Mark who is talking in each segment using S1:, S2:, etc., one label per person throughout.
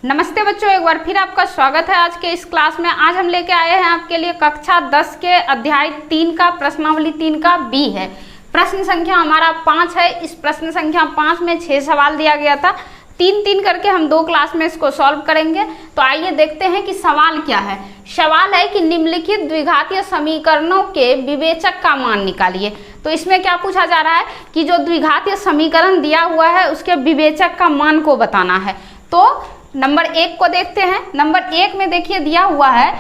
S1: नमस्ते बच्चों, एक बार फिर आपका स्वागत है आज के इस क्लास में। आज हम लेके आए हैं आपके लिए कक्षा 10 के अध्याय 3 का प्रश्नावली 3 का बी है। प्रश्न संख्या हमारा 5 है। इस प्रश्न संख्या 5 में 6 सवाल दिया गया था। 3-3 करके हम 2 क्लास में इसको सॉल्व करेंगे। तो आइए देखते हैं कि सवाल क्या है। सवाल है कि निम्नलिखित द्विघातीय समीकरणों के विवेचक का मान निकालिए। तो इसमें क्या पूछा जा रहा है कि जो द्विघातीय समीकरण दिया हुआ है उसके विवेचक का मान को बताना है। तो नंबर 1 को देखते हैं। नंबर 1 में देखिए दिया हुआ है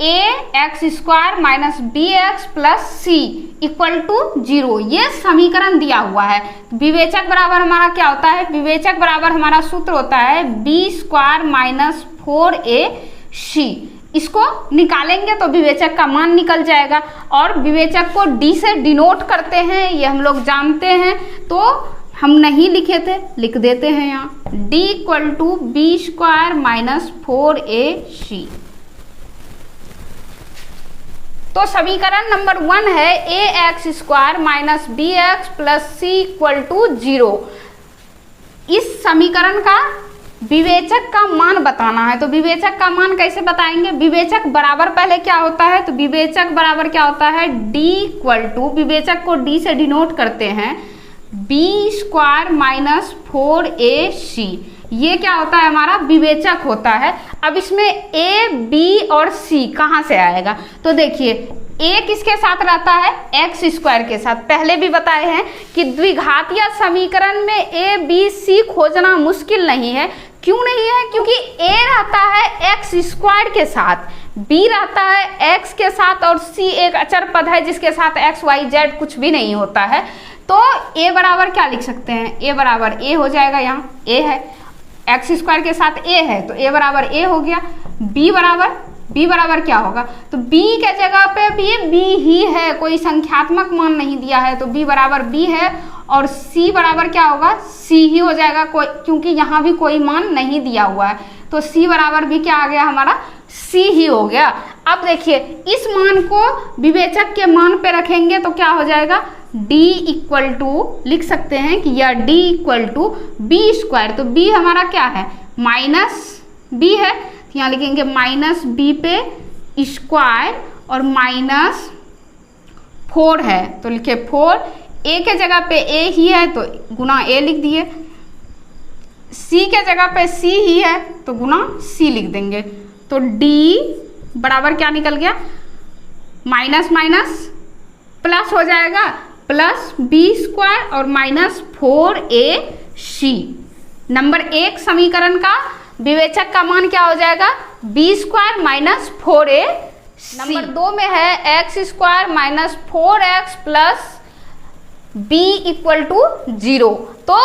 S1: ax² minus bx plus C equal to 0। ये समीकरण दिया हुआ है। विवेचक बराबर हमारा क्या होता है? विवेचक बराबर हमारा सूत्र होता है b² माइनस 4ac। इसको निकालेंगे तो विवेचक का मान निकल जाएगा। और विवेचक को d से डिनोट करते हैं, ये हम लोग जानते हैं। तो हम नहीं लिखे थे, लिख देते हैं यहाँ d equal to b² minus 4ac। तो समीकरण नंबर 1 है ax² minus bx plus C equal to 0। इस समीकरण का विवेचक का मान बताना है। तो विवेचक का मान कैसे बताएंगे? विवेचक बराबर पहले क्या होता है? तो विवेचक बराबर क्या होता है? d इक्वल टू, विवेचक को d से डिनोट करते हैं b² माइनस 4ac। ये क्या होता है? हमारा विवेचक होता है। अब इसमें a, b और c कहाँ से आएगा? तो देखिए a किसके साथ रहता है? x² के साथ। पहले भी बताए हैं कि द्विघातीय समीकरण में a, b, c खोजना मुश्किल नहीं है। क्यों नहीं है? क्योंकि a रहता है x² के साथ, b रहता है x के साथ और c एक अचर पद है जिसके साथ x, y, z कुछ भी नहीं होता है। तो a बराबर क्या लिख सकते हैं? a बराबर a हो जाएगा। यहाँ a है, x² के साथ a है तो a बराबर a हो गया। b बराबर क्या होगा? तो b के जगह पे भी b ही है, कोई संख्यात्मक मान नहीं दिया है तो b बराबर b है। और c बराबर क्या होगा? c ही हो जाएगा, कोई, क्योंकि यहाँ भी कोई मान नहीं दिया हुआ है। तो c बराबर भी क्या आ गया हमारा? c ही हो गया। अब देखिए इस मान को विवेचक के मान पे रखेंगे तो क्या हो जाएगा? d इक्वल टू, लिख सकते हैं कि यह d इक्वल टू b²। तो b हमारा क्या है? माइनस b है, तो यहाँ लिखेंगे माइनस b पे स्क्वायर और माइनस 4 है तो लिखे 4। a के जगह पे a ही है तो गुना a लिख दिए। c के जगह पे c ही है तो गुना c लिख देंगे। तो d बराबर क्या निकल गया? माइनस माइनस प्लस हो जाएगा, प्लस b² और माइनस 4ac। नंबर 1 समीकरण का विवेचक का मान क्या हो जाएगा? b² minus 4ac। नंबर 2 में है x² minus 4x plus b equal to 0। तो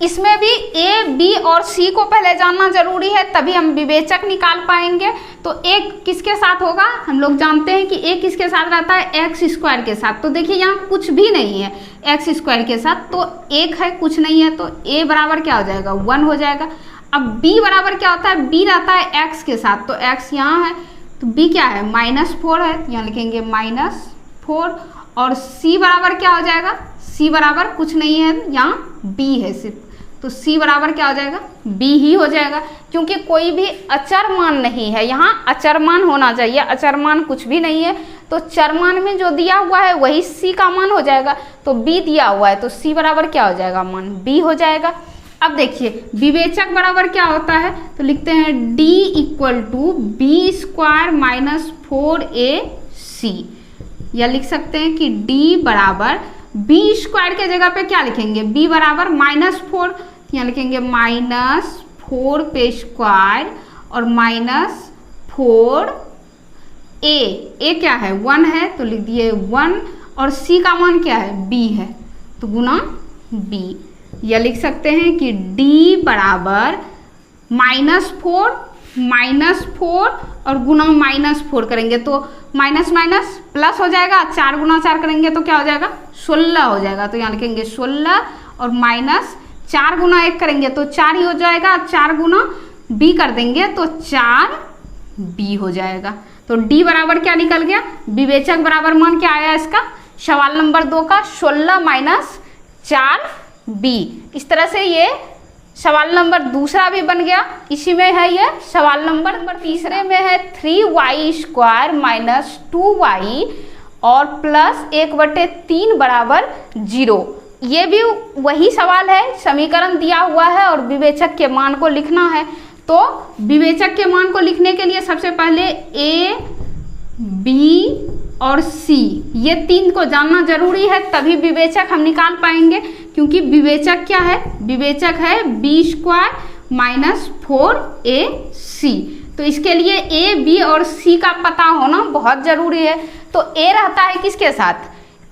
S1: इसमें भी a, b और c को पहले जानना जरूरी है, तभी हम विवेचक निकाल पाएंगे। तो a किसके साथ होगा? हम लोग जानते हैं कि a किसके साथ रहता है? x² के साथ। तो देखिए यहाँ कुछ भी नहीं है x² के साथ, तो 1 है, कुछ नहीं है। तो a बराबर क्या हो जाएगा? 1 हो जाएगा। अब b बराबर क्या होता है? b रहता है x के साथ, तो x यहाँ है तो b क्या है? -4 है, यहाँ लिखेंगे -4। और c बराबर क्या हो जाएगा? c बराबर कुछ नहीं है, यहाँ b है सिर्फ, तो c बराबर क्या हो जाएगा? b ही हो जाएगा, क्योंकि कोई भी अचर मान नहीं है। यहाँ अचर मान होना चाहिए, अचर मान कुछ भी नहीं है। तो चर मान में जो दिया हुआ है वही c का मान हो जाएगा। तो b दिया हुआ है तो c बराबर क्या हो जाएगा? मान b हो जाएगा। अब देखिए विवेचक बराबर क्या होता है? तो लिखते हैं d equal to b² minus 4ac। या लिख सकते हैं कि d बराबर b² के जगह पे क्या लिखेंगे? b बराबर -4, यहाँ लिखेंगे -4 पे स्क्वायर और -4a क्या है? 1 है तो लिख दिए 1। और c का मान क्या है? b है तो गुना b। या लिख सकते हैं कि d बराबर -4 और गुना -4 करेंगे तो माइनस माइनस प्लस हो जाएगा। 4 गुना 4 करेंगे तो क्या हो जाएगा? 16 हो जाएगा। तो यहाँ लिखेंगे 16 और माइनस 4 गुना 1 करेंगे तो 4 ही हो जाएगा। 4 गुना b कर देंगे तो 4b हो जाएगा। तो d बराबर क्या निकल गया? विवेचक बराबर मान क्या आया इसका? सवाल नंबर 2 का 16 माइनस 4b। इस तरह से ये सवाल नंबर दूसरा भी बन गया, इसी में है ये सवाल नंबर तीसरे में है 3y² माइनस 2y और प्लस 1/3 बराबर 0। ये भी वही सवाल है, समीकरण दिया हुआ है और विवेचक के मान को लिखना है। तो विवेचक के मान को लिखने के लिए सबसे पहले a, b और c ये 3 को जानना जरूरी है, तभी विवेचक हम निकाल पाएंगे। क्योंकि विवेचक क्या है, विवेचक है b² माइनस 4ac। तो इसके लिए a, b और c का पता होना बहुत जरूरी है। तो a रहता है किसके साथ,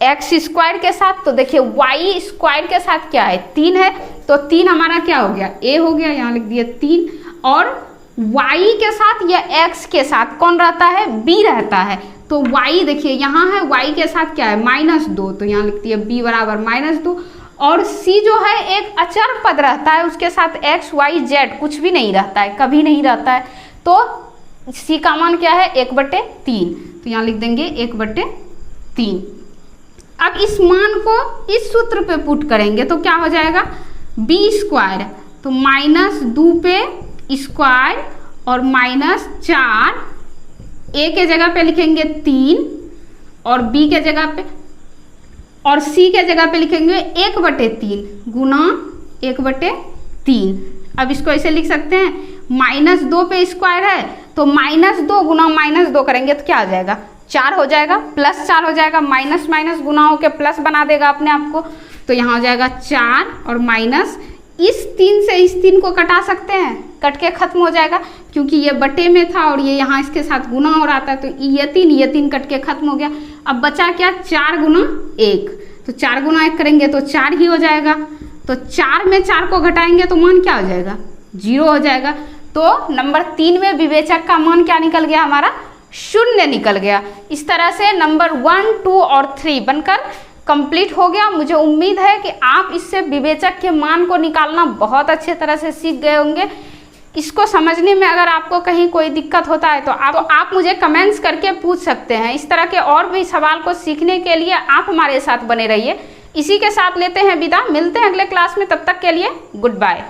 S1: x² के साथ। तो देखिए y² के साथ क्या है, 3 है, तो 3 हमारा क्या हो गया, a हो गया, यहाँ लिख दिया 3। और y के साथ या x के साथ कौन रहता है, b रहता है। तो y देखिए यहाँ है, y के साथ क्या है -2, तो यहाँ लिखती है b बराबर -2। और c जो है एक अचर पद रहता है, उसके साथ x, y, z कुछ भी नहीं रहता है, कभी नहीं रहता है। तो c का मान क्या है 1/3, तो यहाँ लिख देंगे 1/3। अब इस मान को इस सूत्र पे पुट करेंगे तो क्या हो जाएगा, b², तो -2 पे स्क्वायर और -4, a के जगह पे लिखेंगे 3 और b के जगह पे और c के जगह पे लिखेंगे 1/3 गुना 1/3। अब इसको ऐसे लिख सकते हैं, -2 पे स्क्वायर है तो -2 गुना -2 करेंगे तो क्या आ जाएगा, 4 हो जाएगा, +4 हो जाएगा, माइनस माइनस गुना होके प्लस बना देगा अपने आप को। तो यहाँ हो जाएगा 4 और माइनस, इस 3 से इस 3 को कटा सकते हैं, कट के खत्म हो जाएगा। क्योंकि ये बटे में था और ये यहाँ इसके साथ गुना हो रहा था, तो ये 3 कट के खत्म हो गया। अब बचा क्या, 4 गुना 1, तो 4 गुना 1 करेंगे तो 4 ही हो जाएगा। तो 4 में 4 को घटाएंगे तो मान क्या हो जाएगा, 0 हो जाएगा। तो नंबर 3 में विवेचक का मान क्या निकल गया, हमारा 0 निकल गया। इस तरह से नंबर 1, 2 और 3 बनकर कंप्लीट हो गया। मुझे उम्मीद है कि आप इससे विवेचक के मान को निकालना बहुत अच्छे तरह से सीख गए होंगे। इसको समझने में अगर आपको कहीं कोई दिक्कत होता है तो आप मुझे कमेंट्स करके पूछ सकते हैं। इस तरह के और भी सवाल को सीखने के लिए आप हमारे साथ बने रहिए। इसी के साथ लेते हैं विदा, मिलते हैं अगले क्लास में, तब तक के लिए गुड बाय।